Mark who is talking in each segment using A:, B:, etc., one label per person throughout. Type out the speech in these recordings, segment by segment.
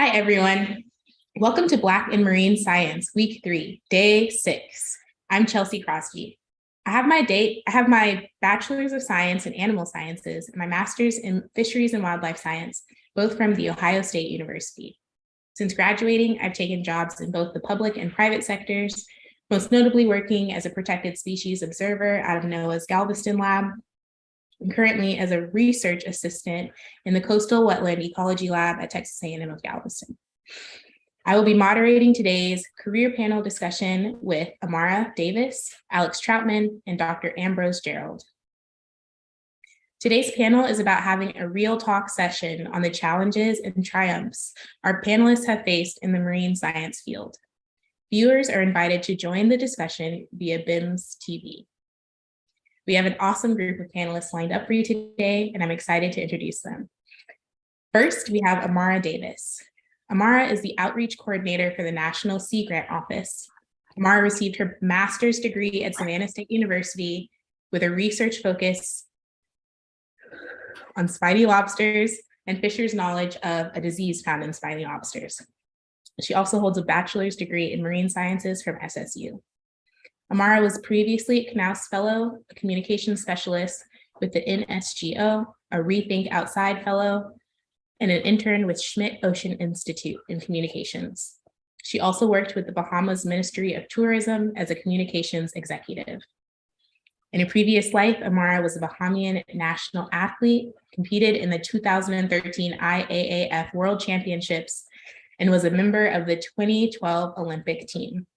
A: Hi, everyone. Welcome to Black in Marine Science, Week 3, Day 6. I'm Chelsea Crosby. I have my Bachelor's of Science in Animal Sciences and my Master's in Fisheries and Wildlife Science, both from The Ohio State University. Since graduating, I've taken jobs in both the public and private sectors, most notably working as a protected species observer out of NOAA's Galveston lab, and currently as a research assistant in the Coastal Wetland Ecology Lab at Texas A&M of Galveston. I will be moderating today's career panel discussion with Amara Davis, Alex Troutman, and Dr. Ambrose Jearld. Today's panel is about having a real talk session on the challenges and triumphs our panelists have faced in the marine science field. Viewers are invited to join the discussion via BIMS TV. We have an awesome group of panelists lined up for you today, and I'm excited to introduce them. First, we have Amara Davis. Amara is the outreach coordinator for the National Sea Grant Office. Amara received her master's degree at Savannah State University with a research focus on spiny lobsters and fishers' knowledge of a disease found in spiny lobsters. She also holds a bachelor's degree in marine sciences from SSU. Amara was previously a Knaus Fellow, a communications specialist with the NSGO, a Rethink Outside Fellow, and an intern with Schmidt Ocean Institute in communications. She also worked with the Bahamas Ministry of Tourism as a communications executive. In a previous life, Amara was a Bahamian national athlete, competed in the 2013 IAAF World Championships, and was a member of the 2012 Olympic team.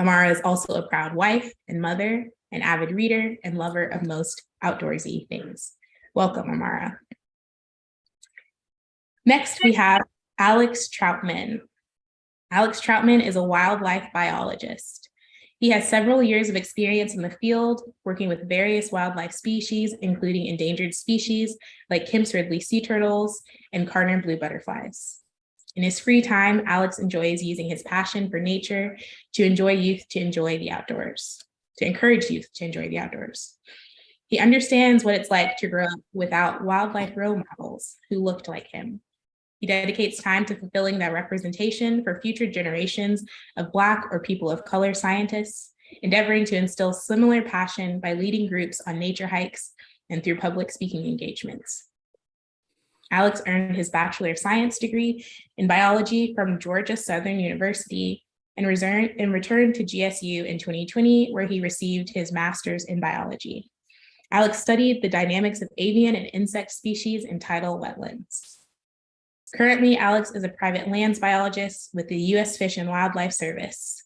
A: Amara is also a proud wife and mother, an avid reader, and lover of most outdoorsy things. Welcome, Amara. Next, we have Alex Troutman. Alex Troutman is a wildlife biologist. He has several years of experience in the field, working with various wildlife species, including endangered species like Kemp's Ridley sea turtles and Carner blue butterflies. In his free time, Alex enjoys using his passion for nature to encourage youth to enjoy the outdoors. He understands what it's like to grow up without wildlife role models who looked like him. He dedicates time to fulfilling that representation for future generations of Black or people of color scientists, endeavoring to instill similar passion by leading groups on nature hikes and through public speaking engagements. Alex earned his Bachelor of Science degree in biology from Georgia Southern University and returned to GSU in 2020, where he received his master's in biology. Alex studied the dynamics of avian and insect species in tidal wetlands. Currently, Alex is a private lands biologist with the U.S. Fish and Wildlife Service.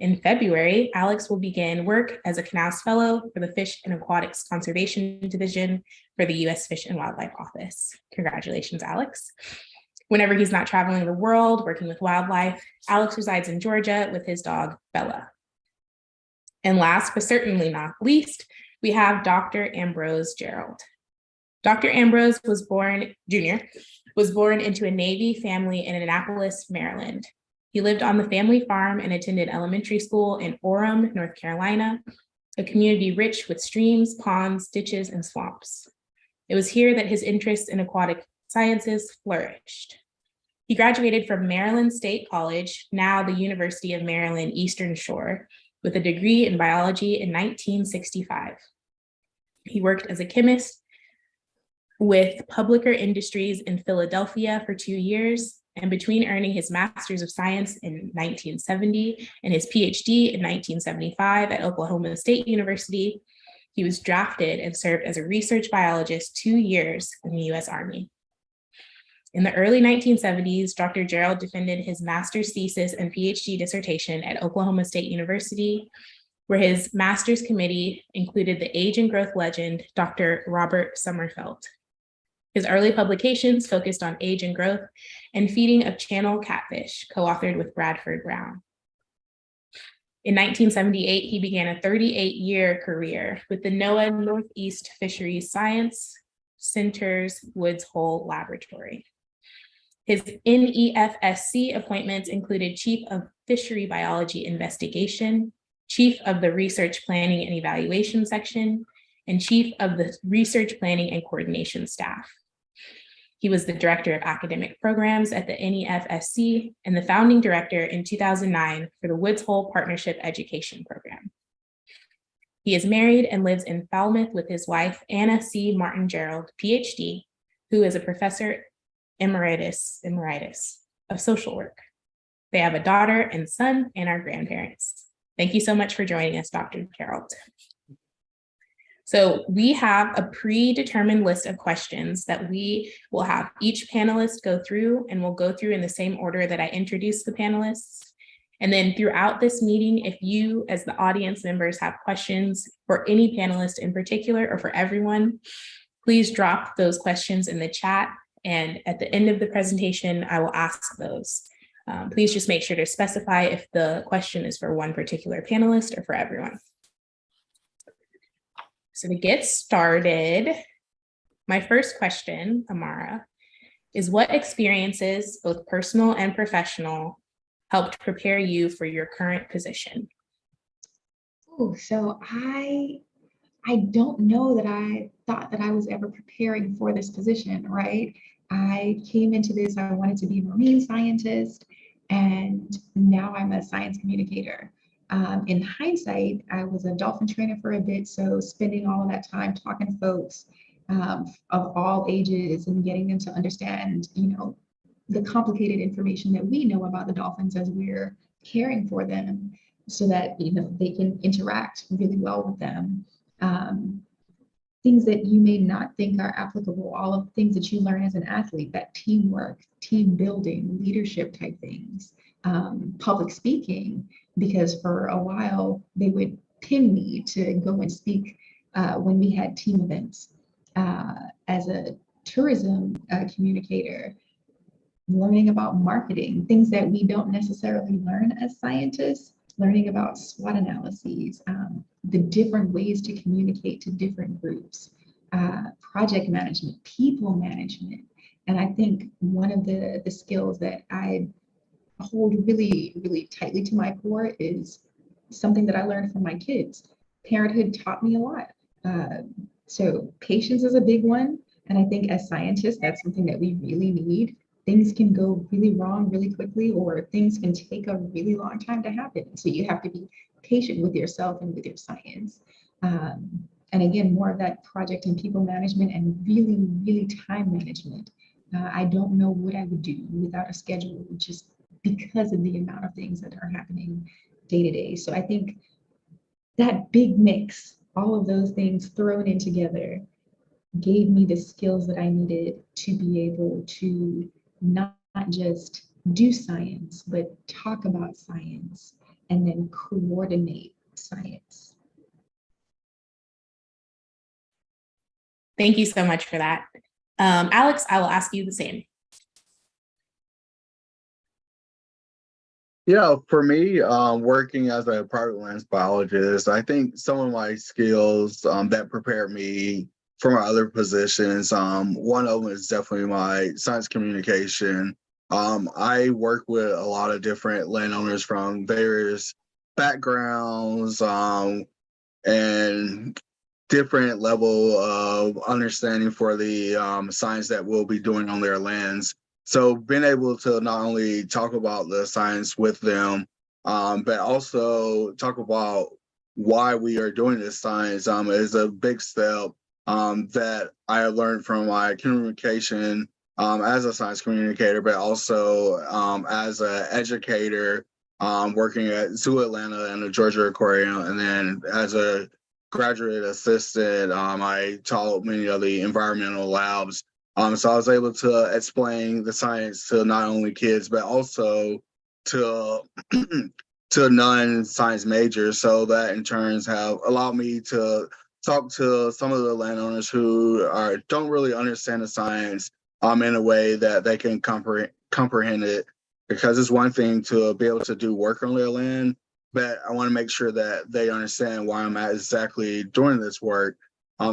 A: In February, Alex will begin work as a Knaus Fellow for the Fish and Aquatics Conservation Division for the U.S. Fish and Wildlife Office. Congratulations, Alex. Whenever he's not traveling the world, working with wildlife, Alex resides in Georgia with his dog, Bella. And last, but certainly not least, we have Dr. Ambrose Jearld. Dr. Ambrose Jr. was born into a Navy family in Annapolis, Maryland. He lived on the family farm and attended elementary school in Orem, North Carolina, a community rich with streams, ponds, ditches, and swamps. It was here that his interest in aquatic sciences flourished. He graduated from Maryland State College, now the University of Maryland Eastern Shore, with a degree in biology in 1965. He worked as a chemist with Publicker Industries in Philadelphia for 2 years, and between earning his Master's of Science in 1970 and his PhD in 1975 at Oklahoma State University, he was drafted and served as a research biologist 2 years in the U.S. Army. In the early 1970s, Dr. Jearld defended his master's thesis and PhD dissertation at Oklahoma State University, where his master's committee included the age and growth legend, Dr. Robert Sommerfeld. His early publications focused on age and growth and feeding of channel catfish, co-authored with Bradford Brown. In 1978, he began a 38-year career with the NOAA Northeast Fisheries Science Center's Woods Hole Laboratory. His NEFSC appointments included Chief of Fishery Biology Investigation, Chief of the Research Planning and Evaluation Section, and Chief of the Research Planning and Coordination Staff. He was the director of academic programs at the NEFSC and the founding director in 2009 for the Woods Hole Partnership Education Program. He is married and lives in Falmouth with his wife, Anna C. Martin Jearld, PhD, who is a professor emeritus of social work. They have a daughter and son and are grandparents. Thank you so much for joining us, Dr. Jearld. So we have a predetermined list of questions that we will have each panelist go through, and we'll go through in the same order that I introduced the panelists. And then throughout this meeting, if you as the audience members have questions for any panelist in particular or for everyone, please drop those questions in the chat. And at the end of the presentation, I will ask those. Please just make sure to specify if the question is for one particular panelist or for everyone. So to get started, my first question, Amara, is what experiences, both personal and professional, helped prepare you for your current position?
B: Oh, so I don't know that I thought that I was ever preparing for this position, right? I came into this, I wanted to be a marine scientist, and now I'm a science communicator. In hindsight, I was a dolphin trainer for a bit, so spending all of that time talking to folks of all ages and getting them to understand, the complicated information that we know about the dolphins as we're caring for them, so that they can interact really well with them. Things that you may not think are applicable, all of the things that you learn as an athlete, that teamwork, team building, leadership type things, public speaking, because for a while they would pin me to go and speak when we had team events. As a tourism communicator, learning about marketing, things that we don't necessarily learn as scientists, learning about SWOT analyses, the different ways to communicate to different groups, project management, people management. And I think one of the skills that I hold really, really tightly to my core is something that I learned from my kids. Parenthood taught me a lot. So patience is a big one. And I think as scientists, that's something that we really need. Things can go really wrong really quickly, or things can take a really long time to happen. So you have to be patient with yourself and with your science. And again, more of that project and people management and really, really time management. I don't know what I would do without a schedule, just because of the amount of things that are happening day to day. So I think that big mix, all of those things thrown in together, gave me the skills that I needed to be able to not just do science, but talk about science and then coordinate science.
A: Thank you so much for that. Alex, I will ask you the same.
C: Yeah, for me, working as a private lands biologist, I think some of my skills that prepare me for my other positions, one of them is definitely my science communication. I work with a lot of different landowners from various backgrounds and different level of understanding for the science that we'll be doing on their lands. So being able to not only talk about the science with them, but also talk about why we are doing this science is a big step that I learned from my communication as a science communicator, but also as an educator working at Zoo Atlanta and the Georgia Aquarium. And then as a graduate assistant, I taught many of the environmental labs. So I was able to explain the science to not only kids, but also to to non-science majors. So that in turns have allowed me to talk to some of the landowners who don't really understand the science in a way that they can comprehend it. Because it's one thing to be able to do work on their land, but I want to make sure that they understand why I'm exactly doing this work.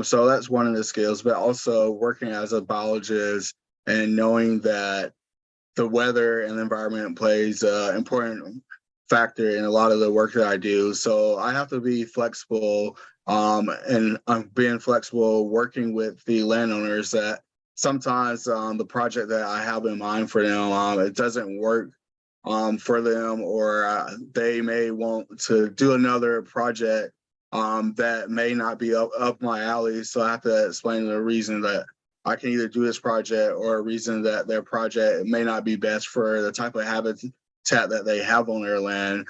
C: So that's one of the skills, but also working as a biologist and knowing that the weather and the environment plays an important factor in a lot of the work that I do. So I have to be flexible and I'm being flexible working with the landowners that sometimes the project that I have in mind for them, it doesn't work for them, or they may want to do another project that may not be up my alley. So I have to explain the reason that I can either do this project, or a reason that their project may not be best for the type of habitat that they have on their land.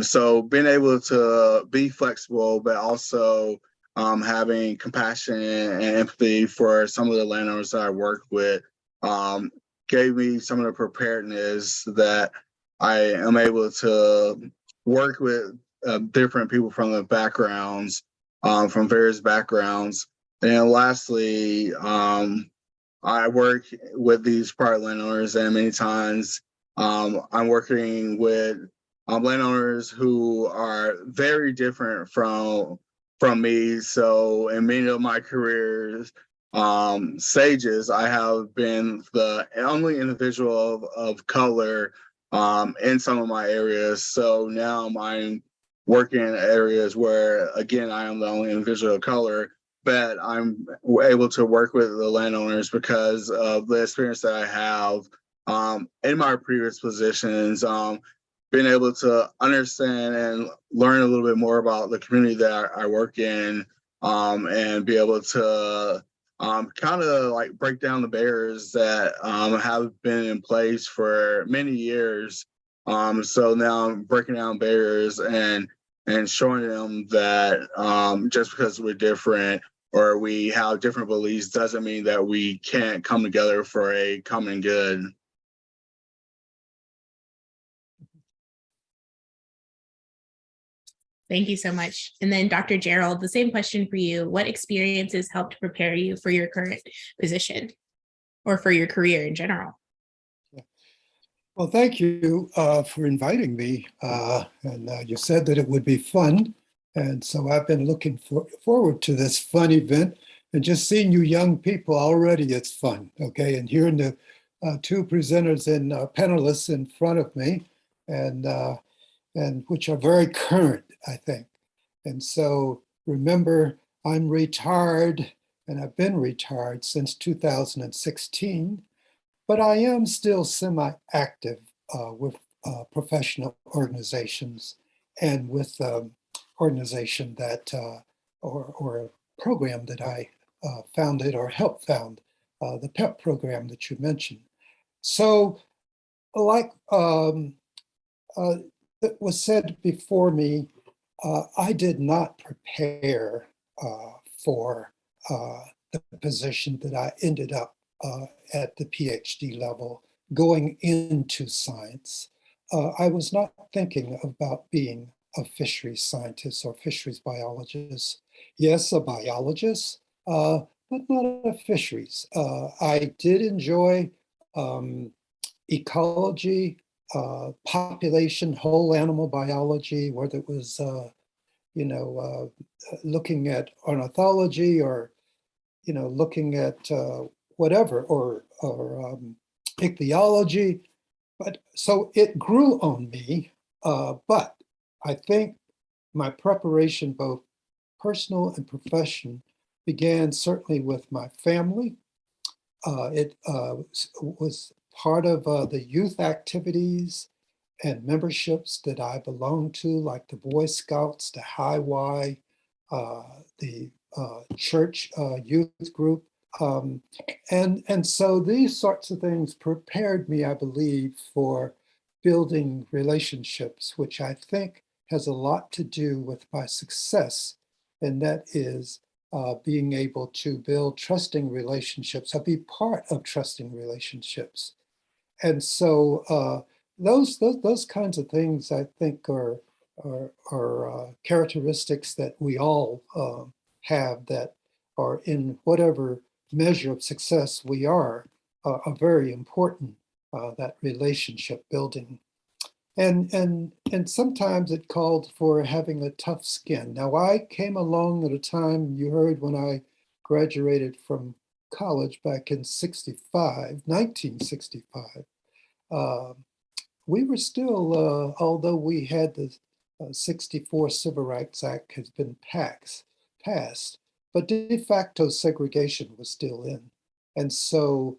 C: So being able to be flexible, but also having compassion and empathy for some of the landowners that I work with, gave me some of the preparedness that I am able to work with different people from the backgrounds, from various backgrounds. And lastly, I work with these private landowners, and many times I'm working with landowners who are very different from me. So in many of my careers stages, I have been the only individual of color in some of my areas. So now I'm working in areas where, again, I am the only individual of color, but I'm able to work with the landowners because of the experience that I have in my previous positions, being able to understand and learn a little bit more about the community that I work in, and be able to kind of like break down the barriers that have been in place for many years. So now I'm breaking down barriers and showing them that just because we're different or we have different beliefs doesn't mean that we can't come together for a common good.
A: Thank you so much. And then Dr. Jearld, the same question for you. What experiences helped prepare you for your current position or for your career in general?
D: Well, thank you for inviting me. And you said that it would be fun. And so I've been looking forward to this fun event. And just seeing you young people already, it's fun, okay? And hearing the two presenters and panelists in front of me, and which are very current, I think. And so remember, I'm retired, and I've been retired since 2016, but I am still semi-active with professional organizations and with organization that, or a program that I founded or helped found, the PEP program that you mentioned. So like it was said before me, I did not prepare for the position that I ended up at the PhD level going into science. I was not thinking about being a fisheries scientist or fisheries biologist. Yes, a biologist, but not a fisheries. I did enjoy ecology, population, whole animal biology, whether it was, looking at ornithology or, looking at whatever, or ichthyology. But so it grew on me, but I think my preparation, both personal and profession, began certainly with my family. It was part of the youth activities and memberships that I belonged to, like the Boy Scouts, the High Y, the church youth group. And so these sorts of things prepared me, I believe, for building relationships, which I think has a lot to do with my success. And that is being able to build trusting relationships, or be part of trusting relationships. And so those kinds of things, I think, are characteristics that we all have, that are in whatever measure of success we are very important, that relationship building. And sometimes it called for having a tough skin. Now, I came along at a time, you heard, when I graduated from college back in 1965. We were still, although we had the 64 Civil Rights Act has been passed, but de facto segregation was still in. And so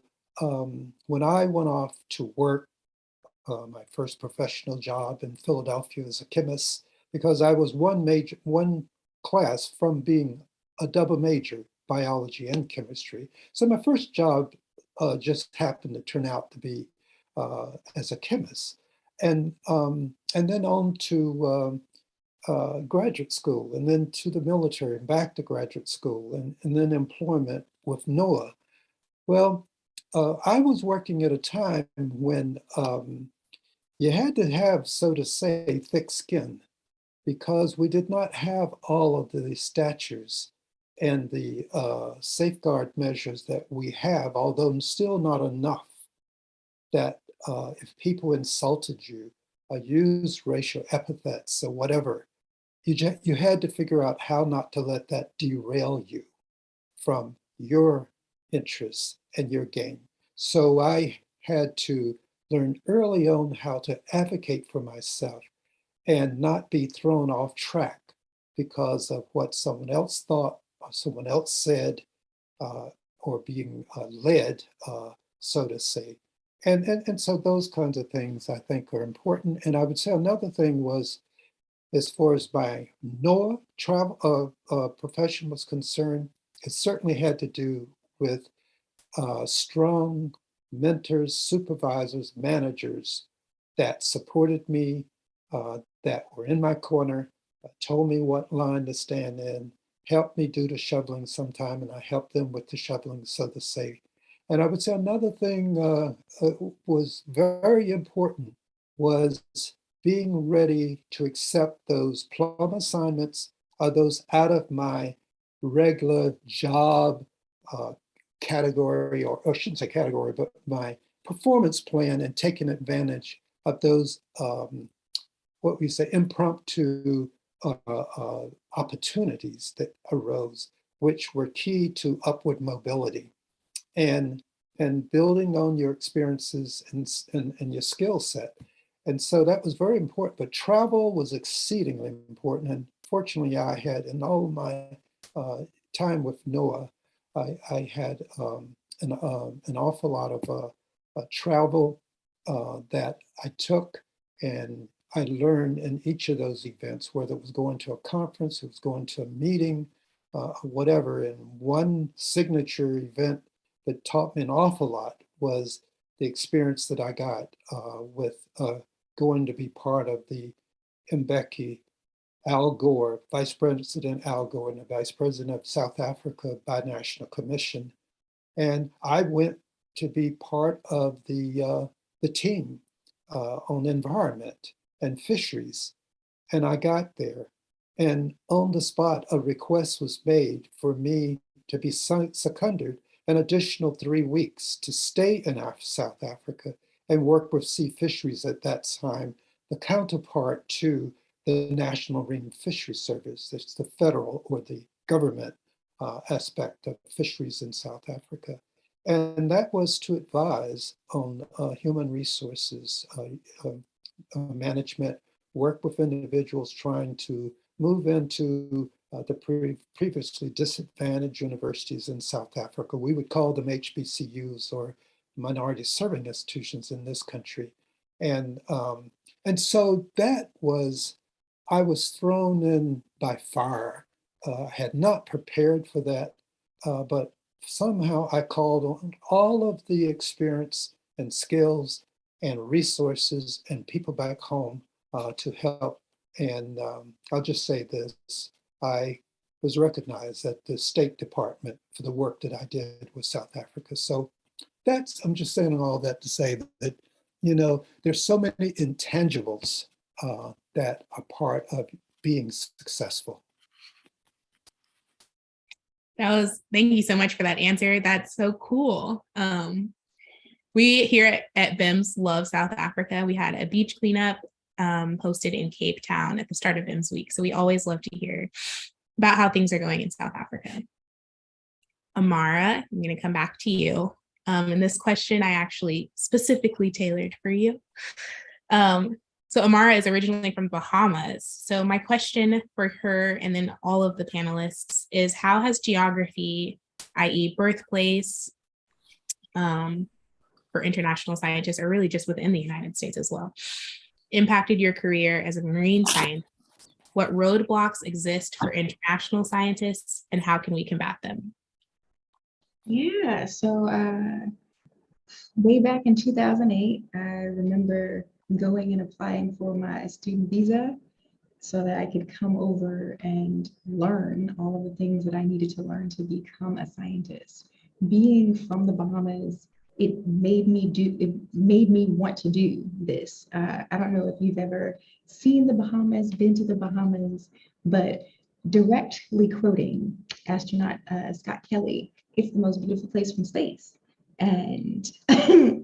D: when I went off to work, my first professional job in Philadelphia as a chemist, because I was one class from being a double major, biology and chemistry. So my first job just happened to turn out to be as a chemist, and then on to graduate school, and then to the military, and back to graduate school, and then employment with NOAA. Well, I was working at a time when you had to have, so to say, thick skin, because we did not have all of the statutes and the safeguard measures that we have, although still not enough, that if people insulted you, used racial epithets or whatever, you had to figure out how not to let that derail you from your interests and your gain. So I had to learn early on how to advocate for myself and not be thrown off track because of what someone else thought or someone else said, or being led, so to say. And so those kinds of things I think are important. And I would say another thing was, as far as my NOAA travel profession was concerned, it certainly had to do with strong mentors, supervisors, managers that supported me, that were in my corner, told me what line to stand in, helped me do the shoveling sometime, and I helped them with the shoveling, so to say. And I would say another thing was very important was being ready to accept those plum assignments, those out of my regular job category, or I shouldn't say category, but my performance plan, and taking advantage of those, what we say, impromptu opportunities that arose, which were key to upward mobility and building on your experiences and your skill set. And so that was very important, but travel was exceedingly important. And fortunately, I had, in all my time with NOAA, I had an awful lot of travel that I took, and I learned in each of those events, whether it was going to a conference, it was going to a meeting, whatever. And one signature event that taught me an awful lot was the experience that I got with going to be part of the Mbeki, Al Gore, Vice President Al Gore, and the Vice President of South Africa Binational Commission. And I went to be part of the team on environment and fisheries. And I got there, and on the spot, a request was made for me to be seconded an additional 3 weeks to stay in South Africa and work with Sea Fisheries at that time, the counterpart to the National Marine Fisheries Service. That's the federal or the government aspect of fisheries in South Africa. And that was to advise on human resources management, work with individuals trying to move into the previously disadvantaged universities in South Africa. We would call them HBCUs, or minority serving institutions in this country. And so that was, I was thrown in by fire. Had not prepared for that, but somehow I called on all of the experience and skills and resources and people back home to help. And I'll just say this, I was recognized at the State Department for the work that I did with South Africa. So I'm just saying all that to say that, you know, there's so many intangibles that are part of being successful.
A: Thank you so much for that answer. That's so cool. We here at BIMS love South Africa. We had a beach cleanup hosted in Cape Town at the start of BIMS week. So we always love to hear about how things are going in South Africa. Amara, I'm going to come back to you. And this question I actually specifically tailored for you. So Amara is originally from Bahamas. So my question for her and then all of the panelists is, how has geography, i.e. birthplace, for international scientists, or really just within the United States as well, impacted your career as a marine scientist? What roadblocks exist for international scientists, and how can we combat them?
B: Yeah, so way back in 2008, I remember going and applying for my student visa so that I could come over and learn all of the things that I needed to learn to become a scientist. Being from the Bahamas, it made me want to do this. I don't know if you've ever seen the Bahamas, been to the Bahamas, but directly quoting astronaut Scott Kelly, it's the most beautiful place from space. And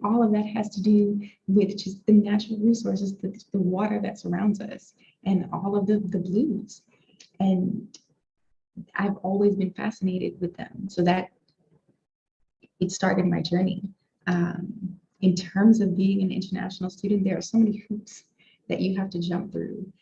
B: all of that has to do with just the natural resources, the water that surrounds us, and all of the blues. And I've always been fascinated with them. So that it started my journey. In terms of being an international student, there are so many hoops that you have to jump through.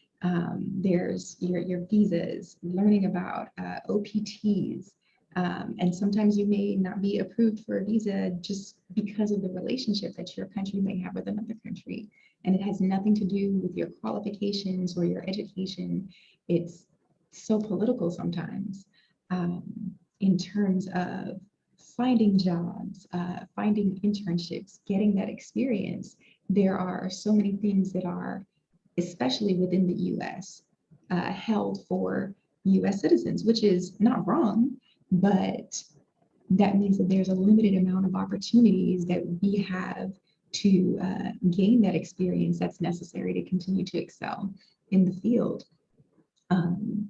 B: There's your visas, learning about OPTs, and sometimes you may not be approved for a visa just because of the relationship that your country may have with another country. And it has nothing to do with your qualifications or your education. It's so political sometimes, in terms of finding jobs, finding internships, getting that experience. There are so many things that are, especially within the US, held for US citizens, which is not wrong, but that means that there's a limited amount of opportunities that we have to gain that experience that's necessary to continue to excel in the field. And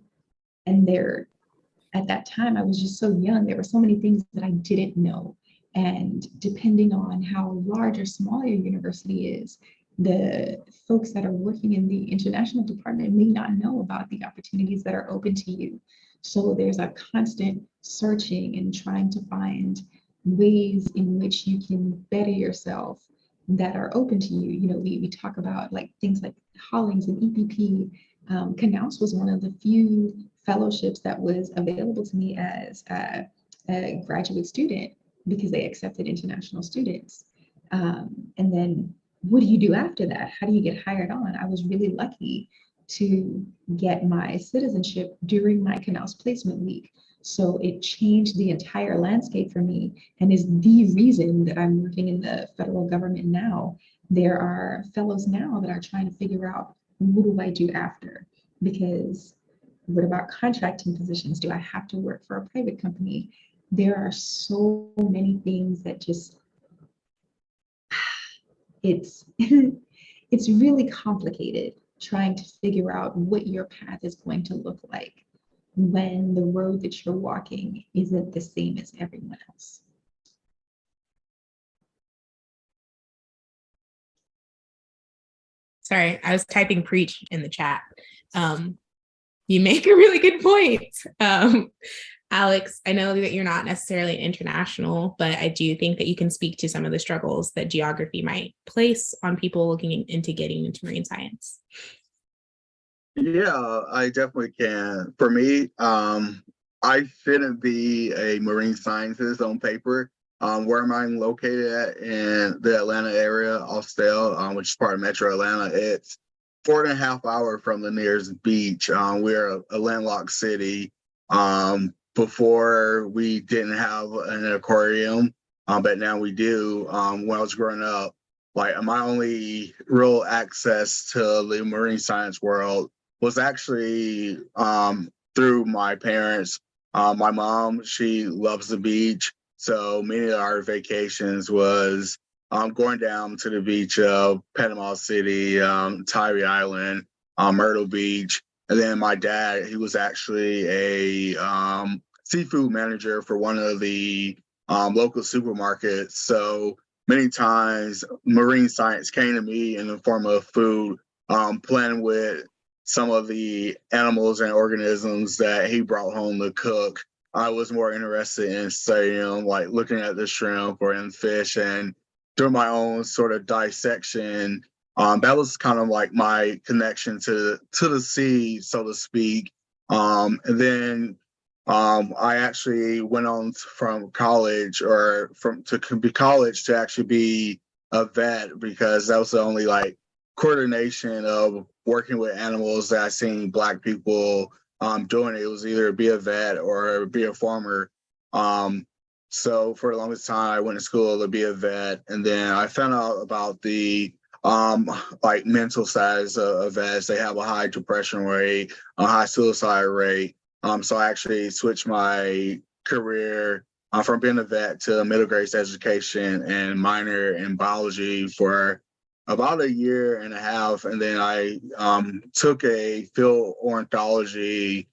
B: there, at that time, I was just so young. There were so many things that I didn't know. And depending on how large or small your university is, the folks that are working in the international department may not know about the opportunities that are open to you. So there's a constant searching and trying to find ways in which you can better yourself that are open to you. You know, we talk about like things like Hollings and EPP. Canals was one of the few fellowships that was available to me as a graduate student because they accepted international students. And then what do you do after that? How do you get hired on? I was really lucky to get my citizenship during my Canals Placement Week. So it changed the entire landscape for me and is the reason that I'm working in the federal government now. There are fellows now that are trying to figure out, what do I do after? Because what about contracting positions? Do I have to work for a private company? There are so many things that just, it's it's really complicated trying to figure out what your path is going to look like when the road that you're walking isn't the same as everyone else.
A: Sorry, I was typing preach in the chat. You make a really good point. Alex, I know that you're not necessarily international, but I do think that you can speak to some of the struggles that geography might place on people looking into getting into marine science.
C: Yeah, I definitely can. For me, I shouldn't be a marine scientist on paper. Where am I located at in the Atlanta area, Austell, which is part of Metro Atlanta? It's 4.5 hours from the nearest beach. We're a landlocked city. Before we didn't have an aquarium, but now we do. When I was growing up, like my only real access to the marine science world was actually through my parents. My mom, she loves the beach. So many of our vacations was going down to the beach of Panama City, Tyree Island, Myrtle Beach. And then my dad, he was actually a seafood manager for one of the local supermarkets. So many times marine science came to me in the form of food, playing with some of the animals and organisms that he brought home to cook. I was more interested in studying, like looking at the shrimp or in fish and doing my own sort of dissection. That was kind of like my connection to the sea, so to speak. And then I actually went on from college or from to be college to actually be a vet because that was the only like coordination of working with animals that I seen Black people doing. It was either be a vet or be a farmer. So for the longest time, I went to school to be a vet, and then I found out about the like mental status of vets. They have a high depression rate, a high suicide rate. So I actually switched my career from being a vet to middle grade education and minor in biology for about a year and a half. And then I took a field ornithology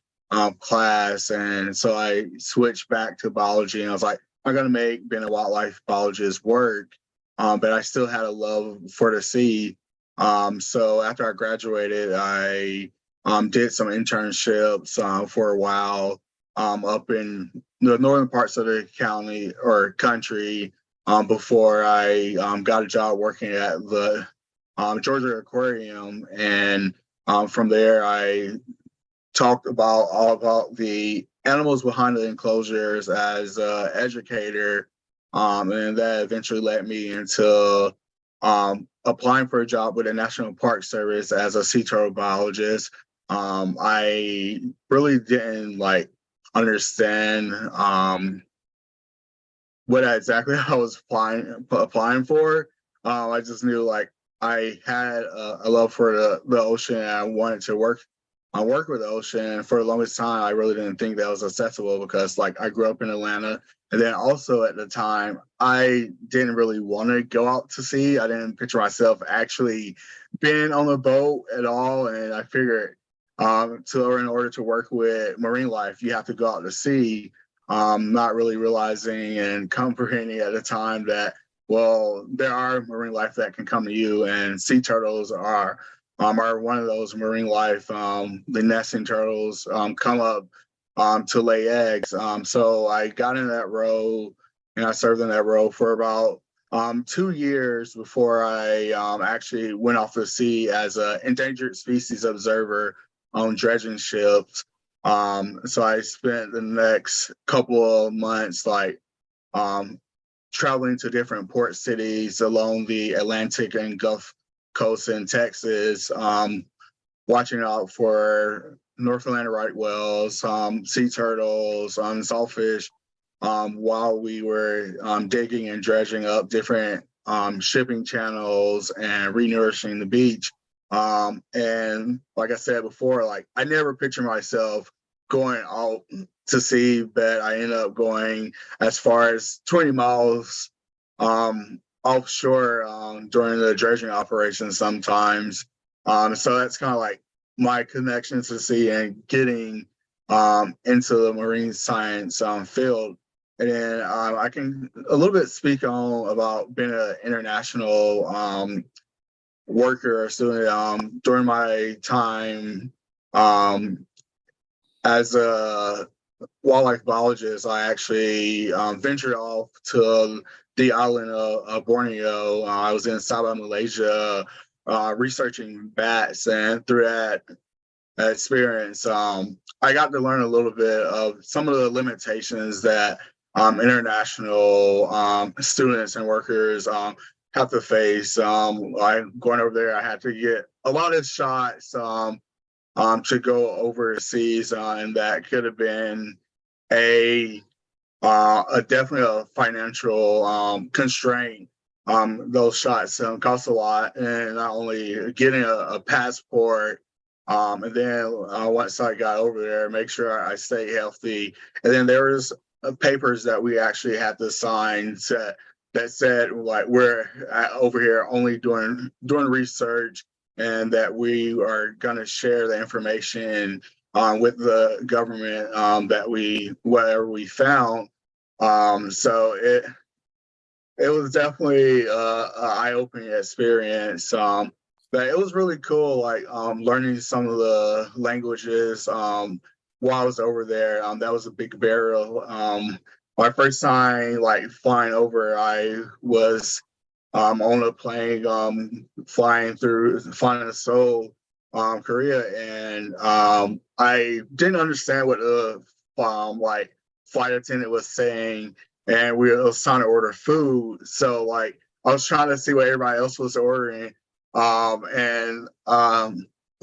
C: class. And so I switched back to biology, and I was like, I'm going to make being a wildlife biologist work. But I still had a love for the sea. So after I graduated, I did some internships for a while up in the northern parts of the county or country before I got a job working at the Georgia Aquarium. And from there, I talked about all about the animals behind the enclosures as an educator. And that eventually led me into applying for a job with the National Park Service as a sea turtle biologist. I really didn't like understand what exactly I was applying for. I just knew like I had a love for the ocean, and I wanted to work with the ocean. And for the longest time, I really didn't think that was accessible because like I grew up in Atlanta. And then also at the time, I didn't really want to go out to sea. I didn't picture myself actually being on a boat at all. And I figured in order to work with marine life, you have to go out to sea, not really realizing and comprehending at the time that, well, there are marine life that can come to you, and sea turtles are one of those marine life. The nesting turtles come up to lay eggs. So I got in that role, and I served in that role for about 2 years before I actually went off to sea as an endangered species observer on dredging ships. So I spent the next couple of months like traveling to different port cities along the Atlantic and Gulf Coast in Texas, watching out for North Atlantic right whales, sea turtles, saltfish, while we were digging and dredging up different shipping channels and renourishing the beach. And like I said before, like I never pictured myself going out to sea, but I ended up going as far as 20 miles offshore during the dredging operations sometimes. So that's kind of like my connection to sea and getting into the marine science field. And then I can a little bit speak on about being an international worker or student during my time as a wildlife biologist. I actually ventured off to the island of Borneo. I was in Sabah, Malaysia, researching bats, and through that experience, I got to learn a little bit of some of the limitations that international students and workers have to face. Going over there, I had to get a lot of shots to go overseas, and that could have been a definitely a financial constraint. Those shots cost a lot, and not only getting a passport, and then once I got over there, make sure I stay healthy. And then there was papers that we actually had to sign that said like we're over here only doing research, and that we are going to share the information with the government that whatever we found. So it was definitely an eye-opening experience. But it was really cool, like learning some of the languages while I was over there. That was a big barrier. My first time like flying over, I was on a plane flying to Seoul, Korea, and I didn't understand what the like flight attendant was saying, and we was trying to order food. So like I was trying to see what everybody else was ordering. The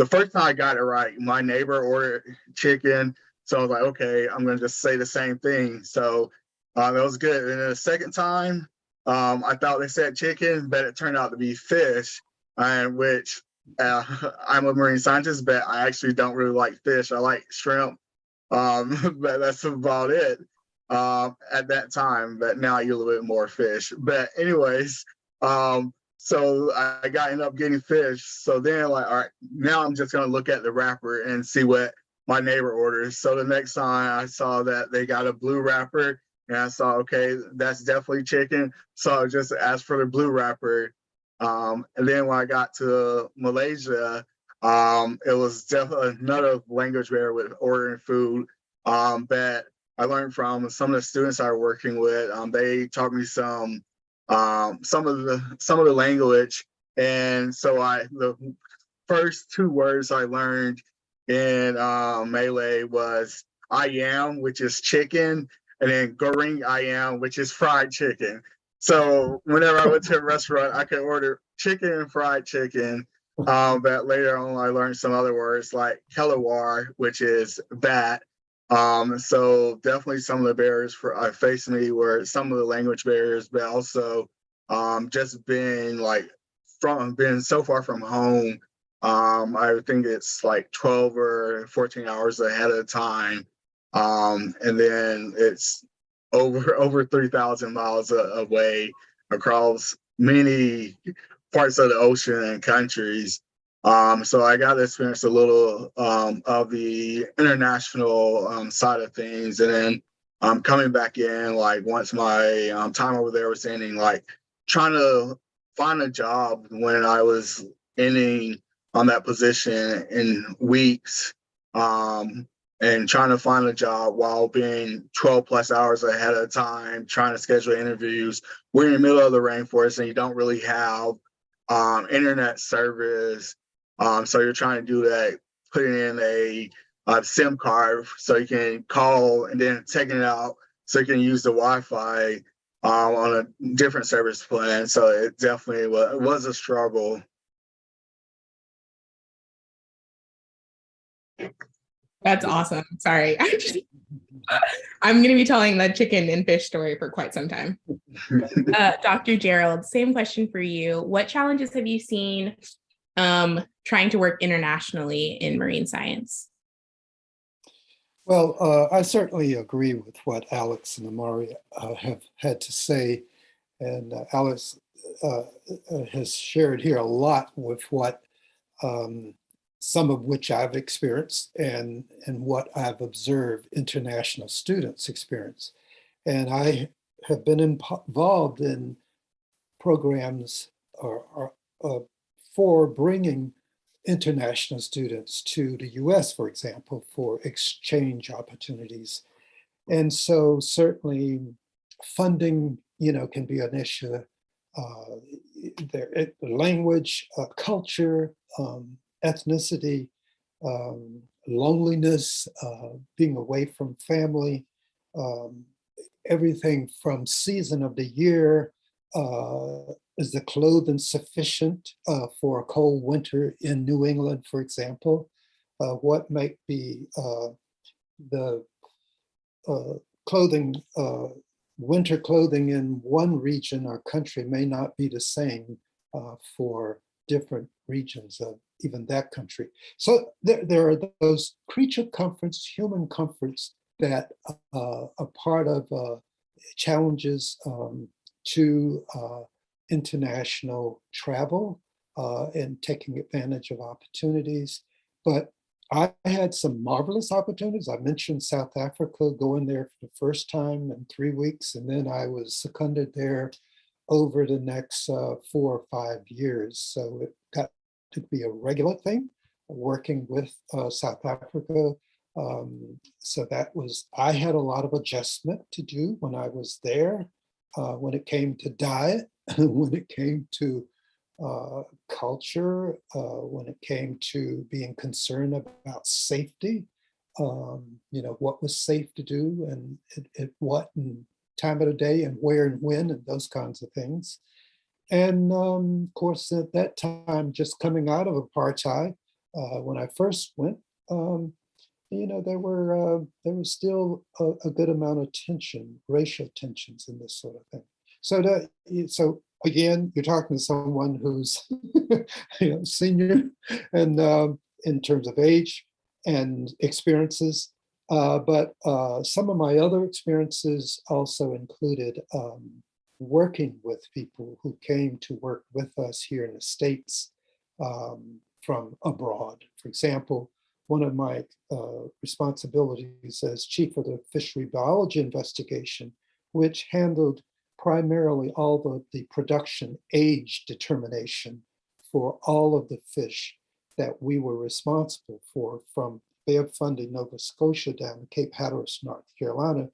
C: first time I got it right, my neighbor ordered chicken. So I was like, okay, I'm gonna just say the same thing. So that was good. And then the second time, I thought they said chicken, but it turned out to be fish, and which I'm a marine scientist, but I actually don't really like fish. I like shrimp, but that's about it at that time. But now I eat a little bit more fish. But anyways, so I got ended up getting fish. So then like, all right, now I'm just gonna look at the wrapper and see what my neighbor orders. So the next time I saw that they got a blue wrapper, and I saw, okay, that's definitely chicken. So I just asked for the blue wrapper. And then when I got to Malaysia, it was definitely another language barrier with ordering food. But I learned from some of the students I was working with. They taught me some of the language, and so the first two words I learned in Malay was ayam, which is chicken, and then goreng ayam, which is fried chicken. So whenever I went to a restaurant, I could order chicken and fried chicken. But later on, I learned some other words like kelawar, which is bat. So definitely some of the barriers I faced me were some of the language barriers, but also just being so far from home. I think it's like 12 or 14 hours ahead of time. And then it's over 3,000 miles away across many parts of the ocean and countries. So I got to experience a little of the international side of things. And then coming back in, like once my time over there was ending, like trying to find a job when I was ending on that position in weeks, and trying to find a job while being 12 plus hours ahead of time, trying to schedule interviews. We're in the middle of the rainforest and you don't really have internet service. So you're trying to do that, putting in a SIM card so you can call and then taking it out so you can use the Wi-Fi on a different service plan. So it definitely was a struggle.
A: That's awesome. Sorry. I'm going to be telling the chicken and fish story for quite some time. Dr. Jearld, same question for you. What challenges have you seen trying to work internationally in marine science?
D: Well, I certainly agree with what Alex and Amara have had to say. And Alex has shared here a lot with what some of which I've experienced and what I've observed international students experience. And I have been involved in programs for bringing international students to the US, for example, for exchange opportunities. And so certainly funding, can be an issue. Language, culture, ethnicity, loneliness, being away from family, everything from season of the year. Is the clothing sufficient for a cold winter in New England, for example? What might be the clothing, winter clothing in one region or country may not be the same for different regions of even that country. So there are those creature comforts, human comforts that are part of challenges to international travel and taking advantage of opportunities. But I had some marvelous opportunities. I mentioned South Africa, going there for the first time in 3 weeks, and then I was seconded there over the next 4 or 5 years. So it got to be a regular thing, working with South Africa. So I had a lot of adjustment to do when I was there, when it came to diet, when it came to culture, when it came to being concerned about safety. you know, what was safe to do and at what and time of the day and where and when and those kinds of things. And of course, at that time, just coming out of apartheid, when I first went, you know, there was still a good amount of tension, racial tensions and this sort of thing. So again, you're talking to someone who's you know, senior and in terms of age and experiences. But some of my other experiences also included working with people who came to work with us here in the States from abroad. For example, one of my responsibilities as chief of the fishery biology investigation, which handled primarily all the production age determination for all of the fish that we were responsible for, from Bay of Fundy, Nova Scotia, down to Cape Hatteras, North Carolina,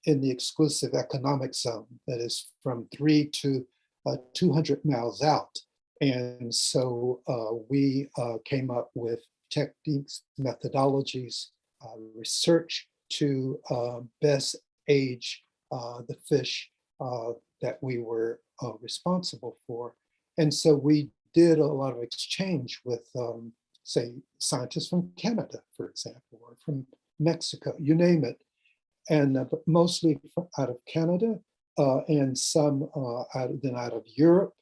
D: in the exclusive economic zone that is from 3 to 200 miles out. And so we came up with techniques, methodologies, research to best age the fish that we were responsible for. And so we did a lot of exchange with, say, scientists from Canada, for example, or from Mexico, you name it. And but mostly out of Canada and some out of Europe,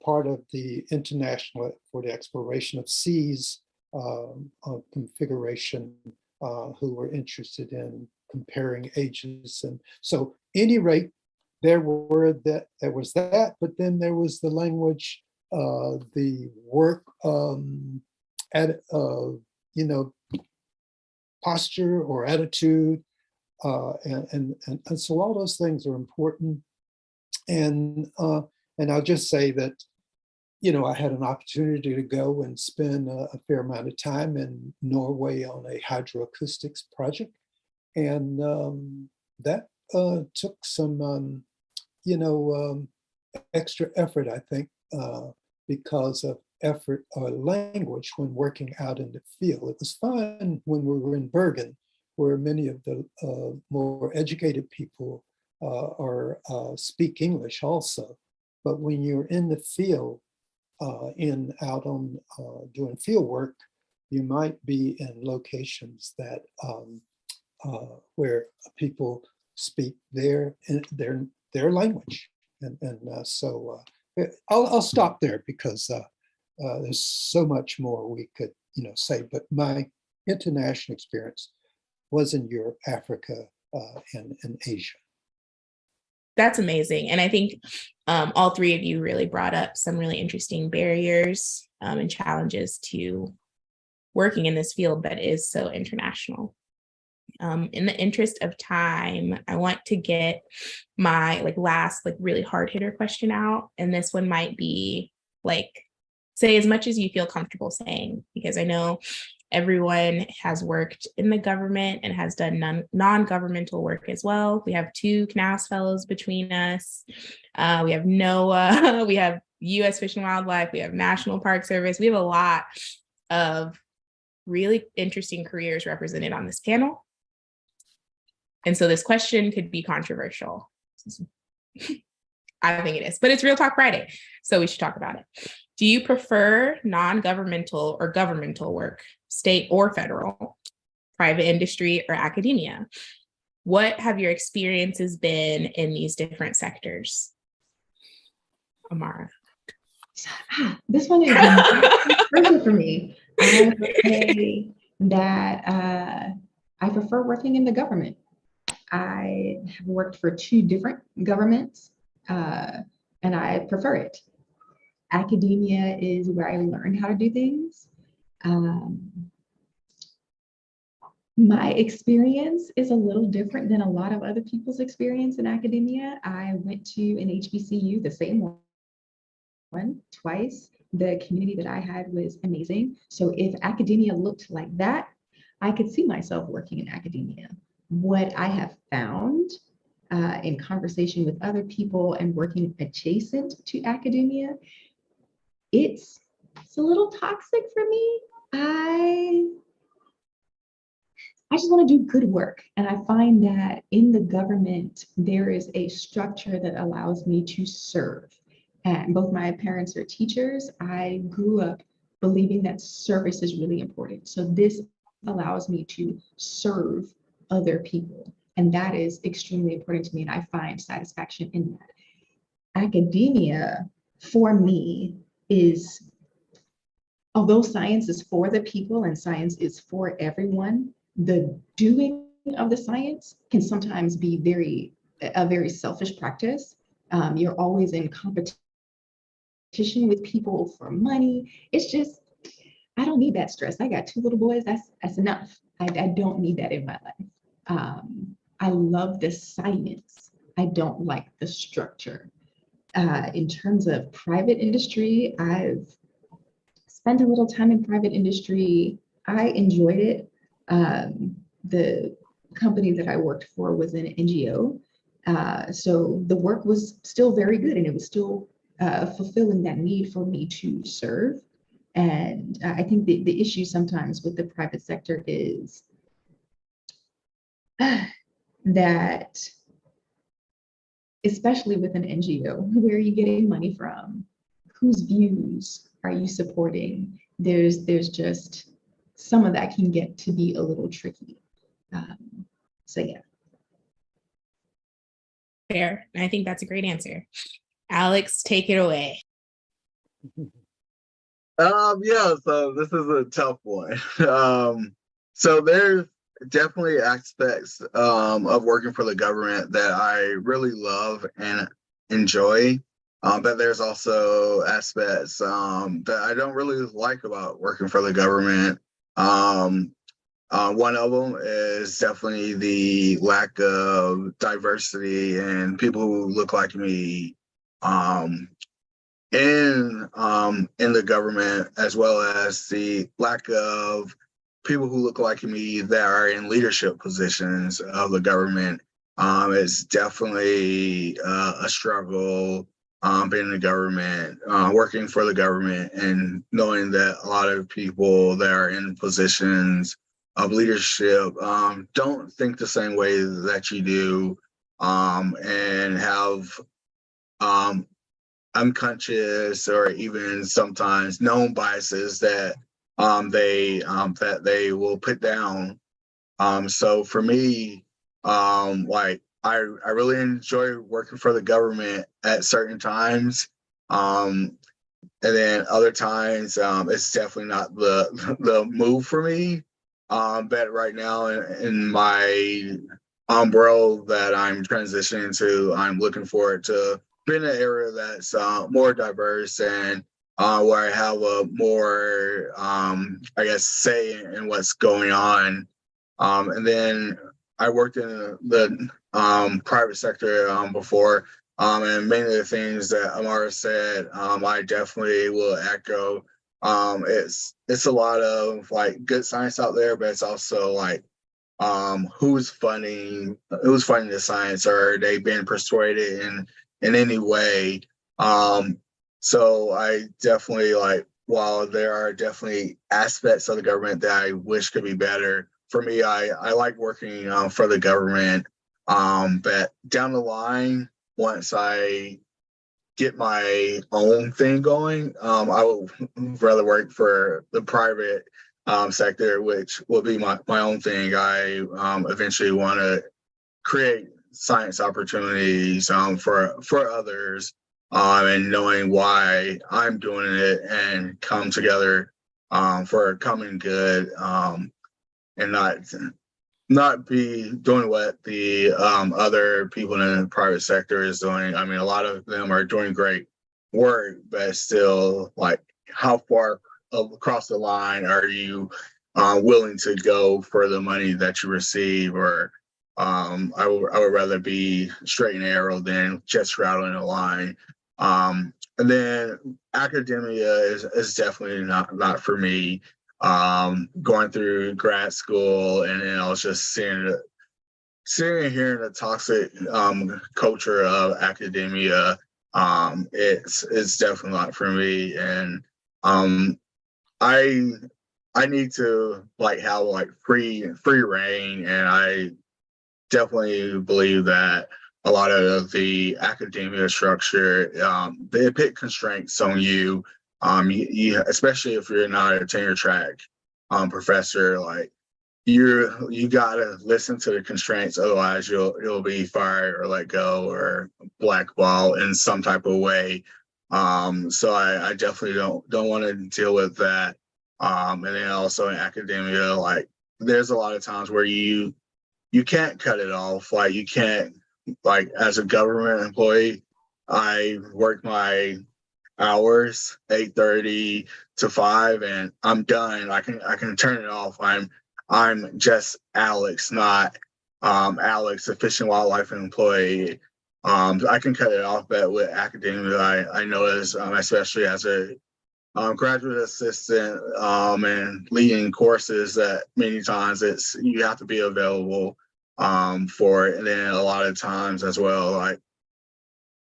D: part of the International for the Exploration of Seas configuration, who were interested in comparing ages. And so any rate, there was that, but then there was the language, the work, you know, posture or attitude, and so all those things are important. And I'll just say that, you know, I had an opportunity to go and spend a fair amount of time in Norway on a hydroacoustics project, and that took some, you know, extra effort, I think, because of effort or language when working out in the field. It was fun when we were in Bergen, where many of the more educated people speak English also. But when you're in the field, out on doing field work, you might be in locations that where people speak their language, and so I'll stop there because there's so much more we could, you know, say. But my international experience was in Europe, Africa, and Asia.
A: That's amazing. And I think all three of you really brought up some really interesting barriers and challenges to working in this field that is so international. In the interest of time, I want to get my last really hard hitter question out. And this one might be say as much as you feel comfortable saying, because I know everyone has worked in the government and has done non-governmental work as well. We have 2 CNAS fellows between us. We have NOAA, we have U.S. Fish and Wildlife, we have National Park Service. We have a lot of really interesting careers represented on this panel. And so this question could be controversial. I think it is, but it's Real Talk Friday, so we should talk about it. Do you prefer non-governmental or governmental work, state or federal, private industry or academia? What have your experiences been in these different sectors? Amara.
B: This one is personal for me. I would say that I prefer working in the government. I have worked for 2 different governments, and I prefer it. Academia is where I learned how to do things. My experience is a little different than a lot of other people's experience in academia. I went to an HBCU, the same one, twice. The community that I had was amazing. So if academia looked like that, I could see myself working in academia. What I have found in conversation with other people and working adjacent to academia, it's a little toxic for me. I I just want to do good work. And I find that in the government, there is a structure that allows me to serve. And both my parents are teachers. I grew up believing that service is really important. So this allows me to serve other people. And that is extremely important to me. And I find satisfaction in that. Academia, for me, is, although science is for the people and science is for everyone, the doing of the science can sometimes be a very selfish practice. You're always in competition with people for money. It's just, I don't need that stress. I got 2 little boys. That's enough. I don't need that in my life. I love the science. I don't like the structure. In terms of private industry, I've spent a little time in private industry. I enjoyed it. The company that I worked for was an NGO. So the work was still very good, and it was still fulfilling that need for me to serve. And I think the issue sometimes with the private sector is that, especially with an NGO, where are you getting money from? Whose views are you supporting? There's just some of that can get to be a little tricky. So yeah.
A: Fair. And I think that's a great answer. Alex, take it away.
C: Yeah, so this is a tough one. So there's definitely aspects of working for the government that I really love and enjoy. But there's also aspects that I don't really like about working for the government. One of them is definitely the lack of diversity and people who look like me in the government, as well as the lack of people who look like me that are in leadership positions of the government. It's definitely a struggle being in the government, working for the government, and knowing that a lot of people that are in positions of leadership don't think the same way that you do, and have unconscious or even sometimes known biases that they will put down. So for me, like I really enjoy working for the government at certain times. And then other times, it's definitely not the move for me. But right now in my role that I'm transitioning to, I'm looking forward to being in an area that's more diverse and where I have a more, I guess, say in what's going on. And then I worked in the private sector before, and many of the things that Amara said, I definitely will echo. It's a lot of like good science out there, but it's also like who's funding the science, or are they being persuaded in any way? So I definitely, like, while there are definitely aspects of the government that I wish could be better, for me, I like working for the government. But down the line, once I get my own thing going, I would rather work for the private sector, which will be my own thing. I eventually want to create science opportunities for others, and knowing why I'm doing it, and come together for a common good, and not be doing what the other people in the private sector is doing. I mean, a lot of them are doing great work, but still, like, how far across the line are you willing to go for the money that you receive? Or I would rather be straight and narrow than just straddling a line. And then academia is definitely not for me. Going through grad school, and then I was just seeing and hearing the toxic culture of academia. It's definitely not for me. And I I need to like have like free reign, and I definitely believe that a lot of the academia structure, they put constraints on you. Especially if you're not a tenure track professor, like you gotta listen to the constraints, otherwise you'll be fired or let go or blackballed in some type of way. So I definitely don't want to deal with that. And then also in academia, like there's a lot of times where you can't cut it off. Like you can't, like as a government employee, I work my hours 8:30 to 5 and I'm done. I can turn it off. I'm just Alex, not Alex, a fish and wildlife employee. I can cut it off, but with academia, I notice, especially as a graduate assistant and leading courses, that many times you have to be available for it. And then a lot of times as well, like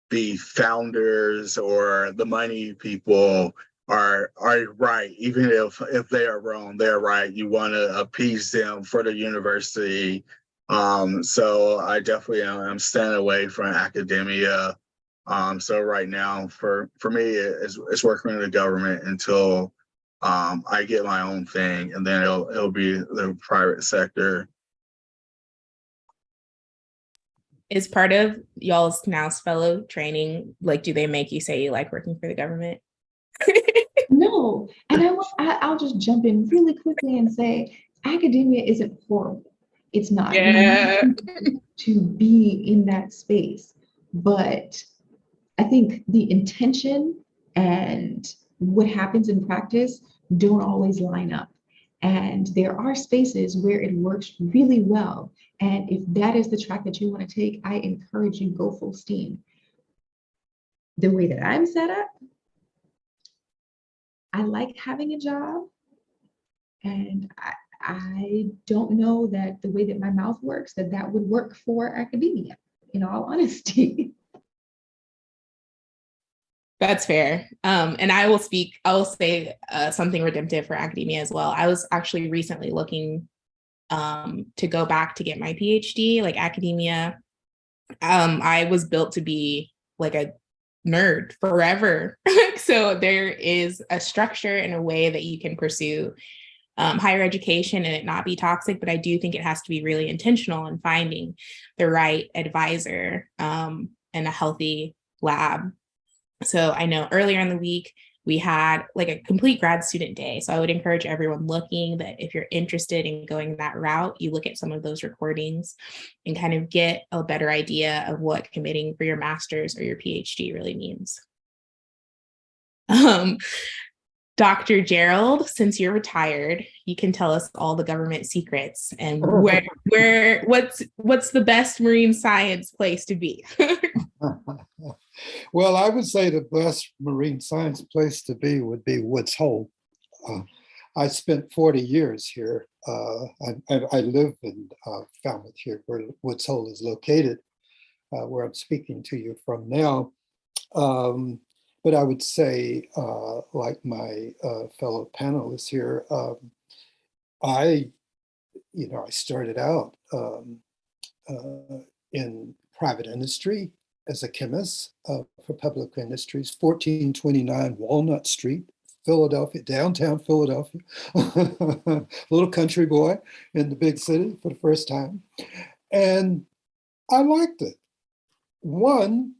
C: the founders or the money people are right, even if they are wrong, they're right. You want to appease them for the university. So I definitely am staying away from academia. So right now, for me, it's working in the government until I get my own thing, and then it'll be the private sector.
A: Is part of y'all's Knaus Fellow training, like, do they make you say you like working for the government?
B: No, and I'll just jump in really quickly and say academia isn't horrible. It's not.
A: Yeah.
B: To be in that space, but I think the intention and what happens in practice don't always line up. And there are spaces where it works really well. And if that is the track that you want to take, I encourage you go full steam. The way that I'm set up, I like having a job, and I don't know that the way that my mouth works, that would work for academia, in all honesty.
A: That's fair. And I will say something redemptive for academia as well. I was actually recently looking to go back to get my PhD, like academia. I was built to be like a nerd forever. So there is a structure and a way that you can pursue higher education and it not be toxic, but I do think it has to be really intentional in finding the right advisor and a healthy lab. So I know earlier in the week, we had like a complete grad student day. So I would encourage everyone looking that if you're interested in going that route, you look at some of those recordings and kind of get a better idea of what committing for your master's or your PhD really means. Dr. Jearld, since you're retired, you can tell us all the government secrets and what's the best marine science place to be?
D: Well, I would say the best marine science place to be would be Woods Hole. I spent 40 years here. I live in Falmouth here, where Woods Hole is located, where I'm speaking to you from now. But I would say, like my fellow panelists here, I started out in private industry as a chemist for public industries, 1429 Walnut Street, Philadelphia, downtown Philadelphia, little country boy in the big city for the first time. And I liked it. One,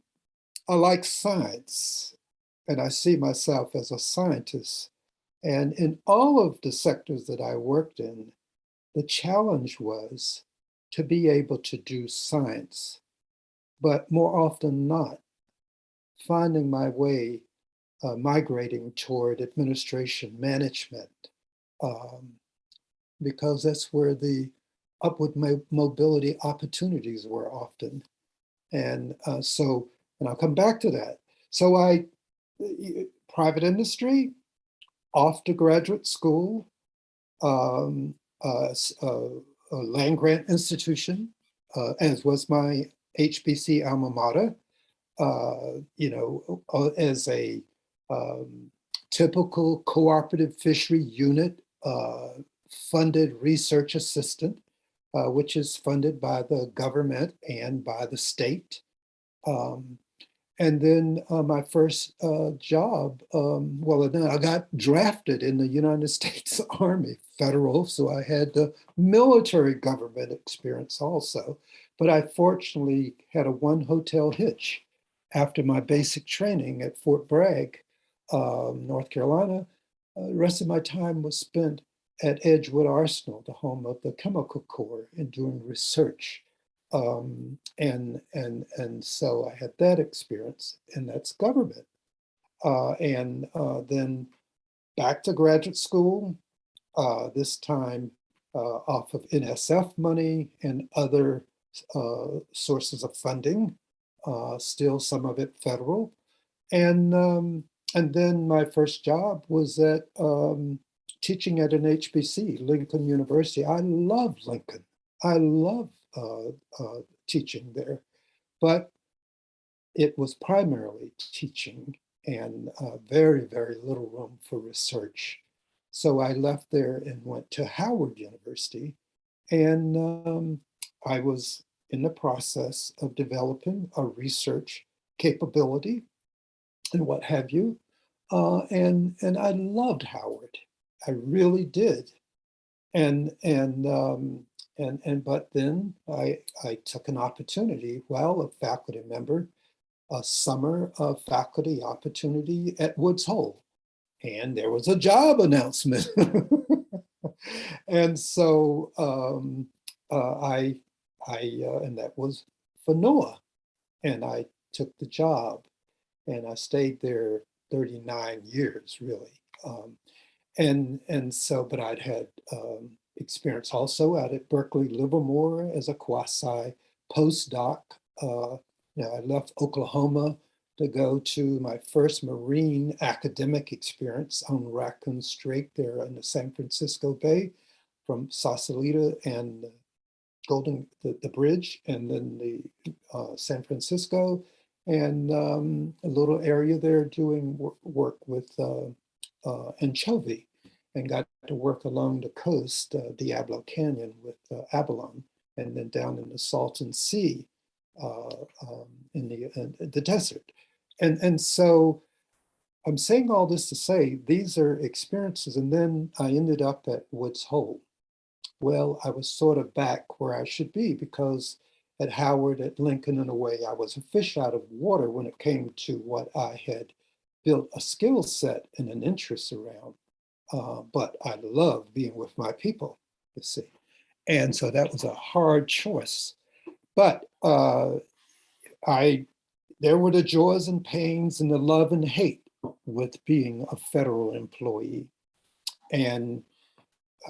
D: I like science, and I see myself as a scientist. And in all of the sectors that I worked in, the challenge was to be able to do science, but more often not, finding my way, migrating toward administration management, because that's where the upward mobility opportunities were often. And and I'll come back to that. So private industry, off to graduate school, a land grant institution, as was my HBC alma mater, as a typical cooperative fishery unit funded research assistant, which is funded by the government and by the state. And then my first job, well, then I got drafted in the United States Army, federal, so I had the military government experience also. But I fortunately had a one hotel hitch after my basic training at Fort Bragg, North Carolina. The rest of my time was spent at Edgewood Arsenal, the home of the Chemical Corps, and doing research. And so I had that experience, and that's government. And then back to graduate school, this time off of NSF money and other sources of funding, still some of it federal. And then my first job was at teaching at an HBC, Lincoln University. I love Lincoln. I love teaching there, but it was primarily teaching and very, very little room for research. So I left there and went to Howard University, and I was in the process of developing a research capability and what have you. And I loved Howard. I really did. But then I took an opportunity while a faculty member, a summer of faculty opportunity at Woods Hole, and there was a job announcement. And so and that was for NOAA, and I took the job, and I stayed there 39 years really. But I'd had experience also out at Berkeley Livermore as a quasi postdoc. I left Oklahoma to go to my first marine academic experience on Raccoon Strait there in the San Francisco Bay, from Sausalito and the bridge, and then the San Francisco, and a little area there doing work with anchovy, and got to work along the coast, Diablo Canyon with abalone, and then down in the Salton Sea in the desert. And so I'm saying all this to say these are experiences, and then I ended up at Woods Hole. Well, I was sort of back where I should be, because at Howard, at Lincoln, in a way, I was a fish out of water when it came to what I had built a skill set and an interest around. But I love being with my people, you see. And so that was a hard choice. But there were the joys and pains and the love and hate with being a federal employee. And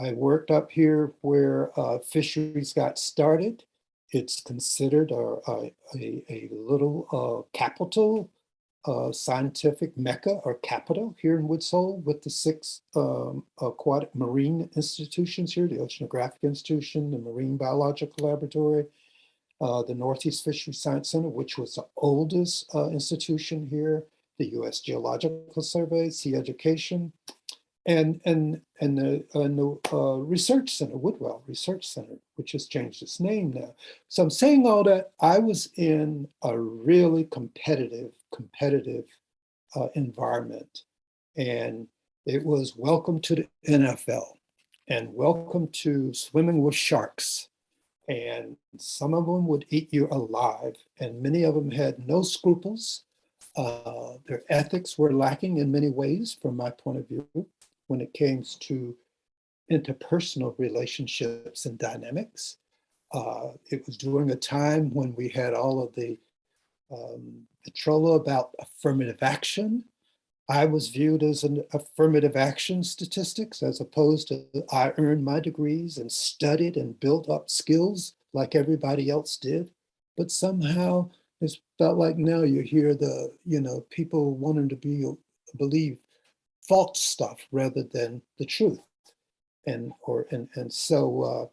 D: I worked up here where fisheries got started. It's considered a little capital, scientific mecca or capital here in Woods Hole, with the 6 aquatic marine institutions here: the Oceanographic Institution, the Marine Biological Laboratory, the Northeast Fisheries Science Center, which was the oldest institution here, the U.S. Geological Survey, Sea Education, and the Research Center, Woodwell Research Center, which has changed its name now. So I'm saying all that. I was in a really competitive environment, and it was welcome to the NFL and welcome to swimming with sharks. And some of them would eat you alive, and many of them had no scruples. Their ethics were lacking in many ways, from my point of view, when it came to interpersonal relationships and dynamics. It was during a time when we had all of the trolla about affirmative action. I was viewed as an affirmative action statistics, as opposed to I earned my degrees and studied and built up skills like everybody else did. But somehow it's felt like now you hear the, people wanting to believe false stuff rather than the truth. And so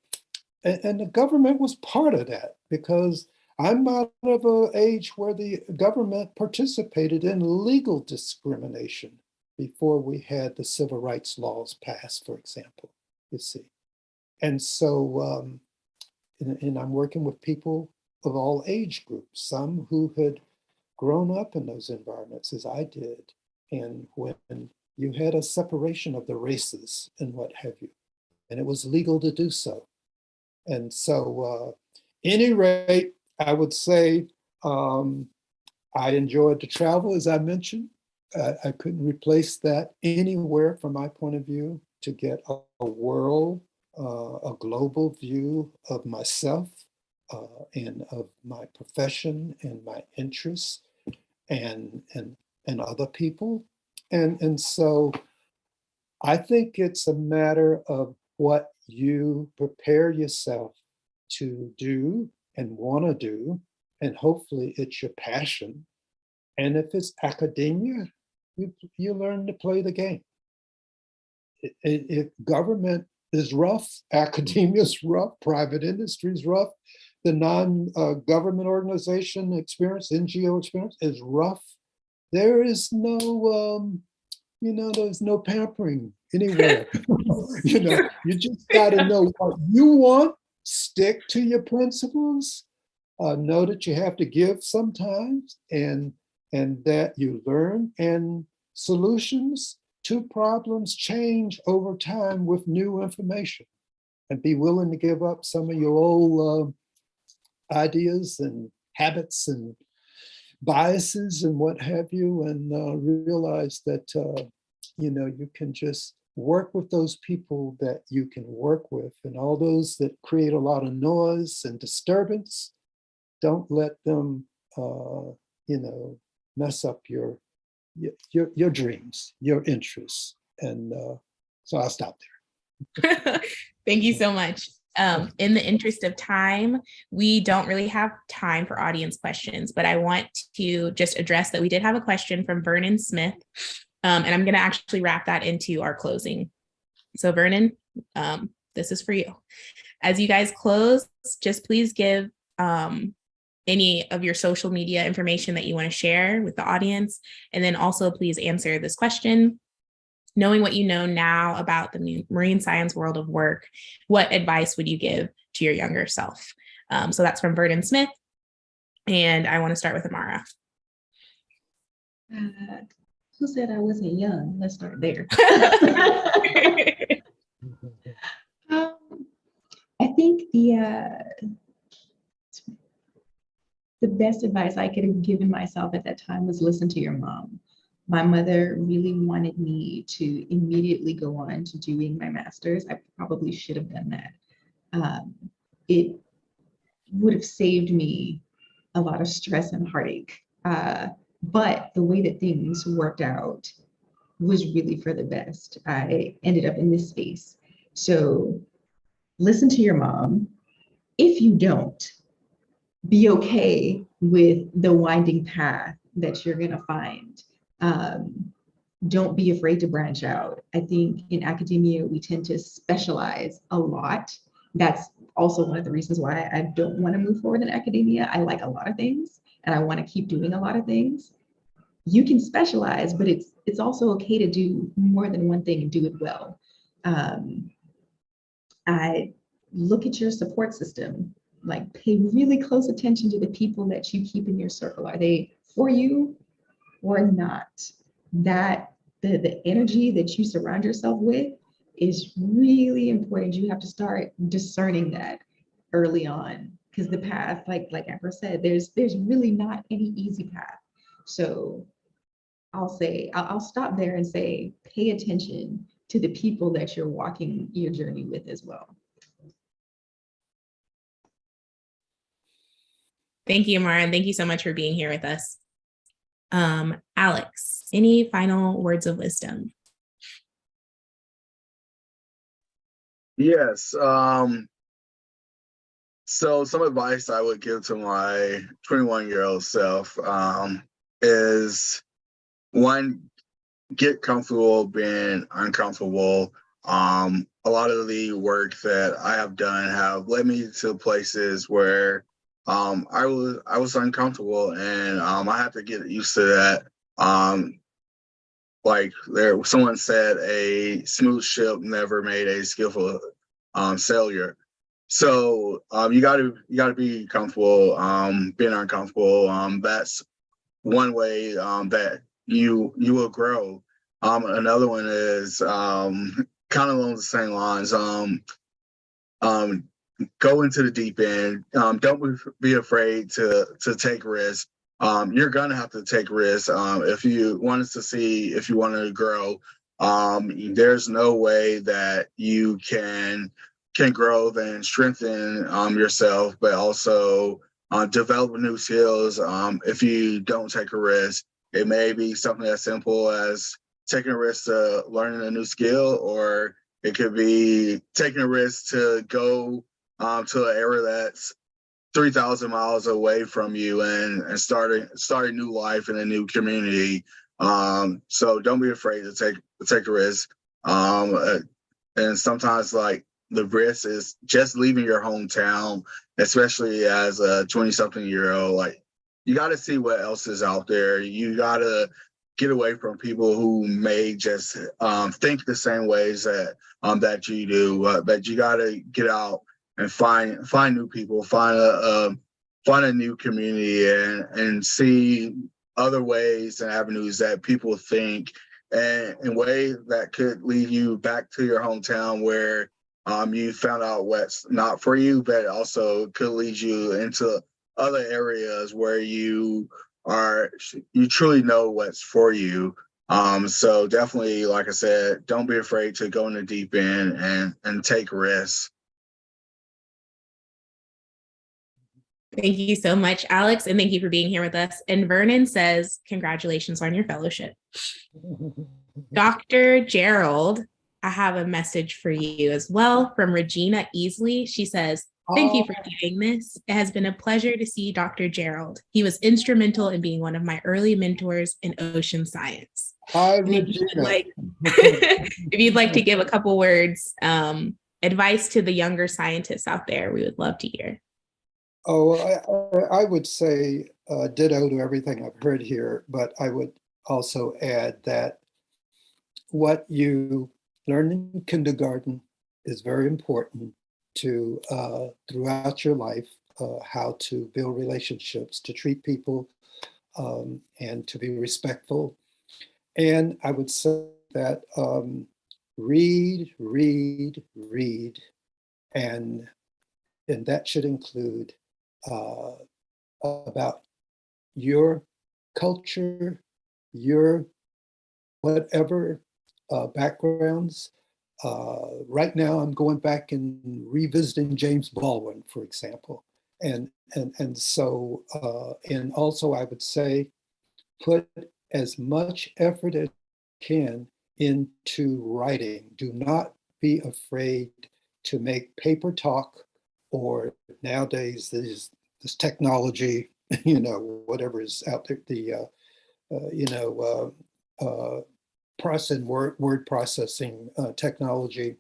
D: the government was part of that, because I'm out of an age where the government participated in legal discrimination. before we had the civil rights laws passed, for example, you see. And so, and I'm working with people of all age groups, some who had grown up in those environments as I did. And when you had a separation of the races and what have you, and it was legal to do so. And so, any rate, I would say I enjoyed the travel, as I mentioned. I couldn't replace that anywhere from my point of view to get a world, a global view of myself and of my profession and my interests and other people. And so I think it's a matter of what you prepare yourself to do and want to do, and hopefully it's your passion. And if it's academia, you learn to play the game. If government is rough, academia is rough, private industry is rough, the non-government organization experience, NGO experience is rough. There is no, there's no pampering anywhere. You just got to know what you want, stick to your principles, know that you have to give sometimes, and that you learn, and solutions to problems change over time with new information, and be willing to give up some of your old ideas and habits and biases and what have you, and realize that you can just work with those people that you can work with, and all those that create a lot of noise and disturbance, don't let them mess up your dreams, your interests. And so I'll stop there.
A: Thank you so much. In the interest of time, we don't really have time for audience questions, but I want to just address that we did have a question from Vernon Smith, and I'm going to actually wrap that into our closing. So Vernon, this is for you. As you guys close, just please give any of your social media information that you want to share with the audience, and then also please answer this question. Knowing what you know now about the marine science world of work, what advice would you give to your younger self? So that's from Vernon Smith. And I want to start with Amara.
B: Who said I wasn't young? Let's start there. I think the best advice I could have given myself at that time was listen to your mom. My mother really wanted me to immediately go on to doing my master's. I probably should have done that. It would have saved me a lot of stress and heartache. But the way that things worked out was really for the best. I ended up in this space. So listen to your mom. If you don't, be okay with the winding path that you're going to find. Don't be afraid to branch out. I think in academia, we tend to specialize a lot. That's also one of the reasons why I don't want to move forward in academia. I like a lot of things and I want to keep doing a lot of things. You can specialize, but it's also okay to do more than one thing and do it well. I look at your support system, like pay really close attention to the people that you keep in your circle. Are they for you or not? That the energy that you surround yourself with is really important. You have to start discerning that early on, because the path, like Amber said, there's really not any easy path. So I'll stop there and say, pay attention to the people that you're walking your journey with as well.
A: Thank you, Amara, and thank you so much for being here with us. Alex, any final words of wisdom?
C: Yes. So some advice I would give to my 21-year-old self is, one, get comfortable being uncomfortable. A lot of the work that I have done have led me to places where I was uncomfortable, and I had to get used to that. like someone said, a smooth ship never made a skillful sailor. So you gotta be comfortable being uncomfortable. That's one way that you will grow. Another one is kind of along the same lines. Um, go into the deep end. Don't be afraid to take risks. You're gonna have to take risks if you want us to see if you want to grow. There's no way that you can grow and strengthen yourself, but also develop new skills. If you don't take a risk, it may be something as simple as taking a risk to learning a new skill, or it could be taking a risk to go to an area that's 3,000 miles away from you and starting a new life in a new community. So don't be afraid to take a risk. And sometimes like the risk is just leaving your hometown, especially as a 20-something-year-old. Like you got to see what else is out there. You got to get away from people who may just think the same ways that you do. But you got to get out and find new people, find a new community, and see other ways and avenues that people think, and in ways that could lead you back to your hometown where you found out what's not for you, but also could lead you into other areas where you truly know what's for you. So definitely, like I said, don't be afraid to go in the deep end and take risks.
A: Thank you so much, Alex, and thank you for being here with us. And Vernon says, congratulations on your fellowship. Dr. Jearld, I have a message for you as well from Regina Easley. She says, thank you for doing this. It has been a pleasure to see Dr. Jearld. He was instrumental in being one of my early mentors in ocean science.
D: Hi,
A: And
D: Regina.
A: if you'd like to give a couple words, advice to the younger scientists out there, we would love to hear.
D: Oh, I would say ditto to everything I've heard here, but I would also add that what you learn in kindergarten is very important to throughout your life, how to build relationships, to treat people, and to be respectful. And I would say that read, and that should include about your culture, your whatever backgrounds. Right now, I'm going back and revisiting James Baldwin, for example, and so and also I would say put as much effort as you can into writing. Do not be afraid to make paper talk, or nowadays this technology, whatever is out there, the word processing technology.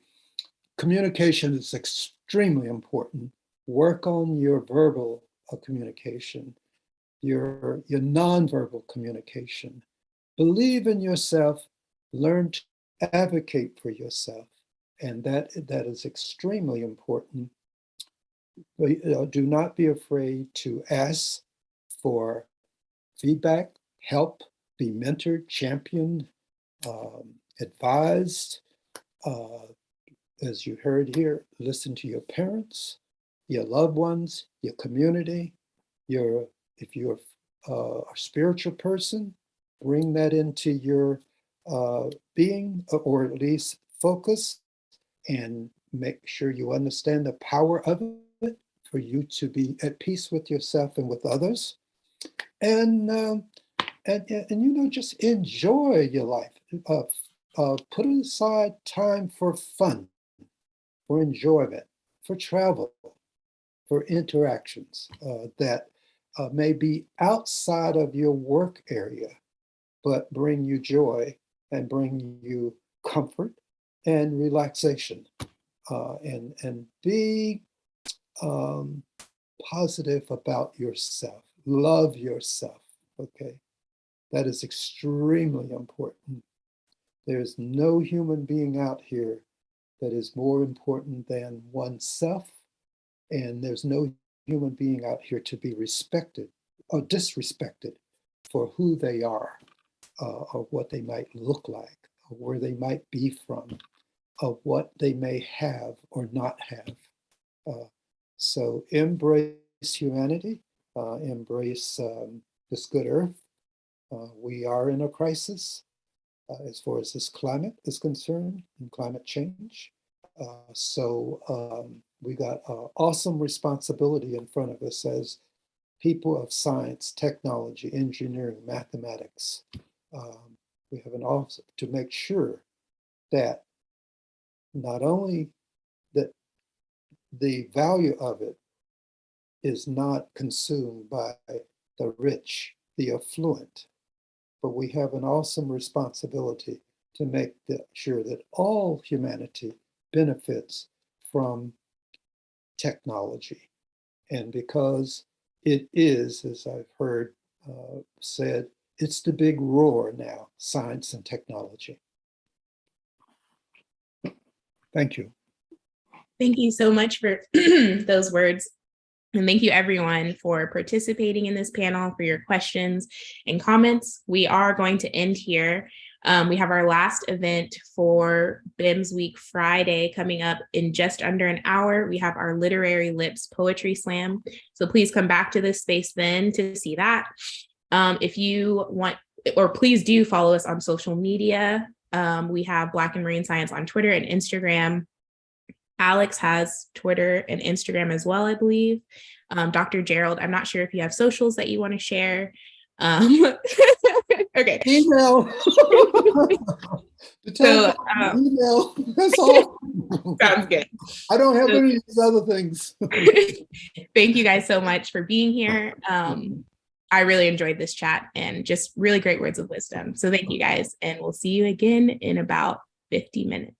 D: Communication is extremely important. Work on your verbal communication, your nonverbal communication. Believe in yourself. Learn to advocate for yourself, and that is extremely important. Do not be afraid to ask for feedback, help, be mentored, championed, advised. As you heard here, listen to your parents, your loved ones, your community. If you're a spiritual person, bring that into your being, or at least focus, and make sure you understand the power of it for you to be at peace with yourself and with others. And just enjoy your life. Put aside time for fun, for enjoyment, for travel, for interactions that may be outside of your work area, but bring you joy and bring you comfort and relaxation. And be positive about yourself. Love yourself. Okay, that is extremely important. There's no human being out here that is more important than oneself, and there's no human being out here to be respected or disrespected for who they are, or what they might look like, or where they might be from, of what they may have or not have. So embrace humanity, embrace this good earth. We are in a crisis as far as this climate is concerned and climate change. So we got an awesome responsibility in front of us as people of science, technology, engineering, mathematics. We have an office to make sure that not only that the value of it is not consumed by the rich, the affluent, but we have an awesome responsibility to make sure that all humanity benefits from technology. And because it is, as I've heard said, it's the big roar now, science and technology. Thank you.
A: Thank you so much for those words. And thank you everyone for participating in this panel, for your questions and comments. We are going to end here. We have our last event for BIMS Week Friday coming up in just under an hour. We have our Literary Lips Poetry Slam. So please come back to this space then to see that. If you want, or please do follow us on social media. We have Black and Marine Science on Twitter and Instagram. Alex has Twitter and Instagram as well, I believe. Dr. Jearld, I'm not sure if you have socials that you want to share. Okay.
D: Email.
A: So,
D: email. That's all.
A: Sounds good.
D: I don't have any of these other things.
A: Thank you guys so much for being here. I really enjoyed this chat and just really great words of wisdom. So thank you guys, and we'll see you again in about 50 minutes.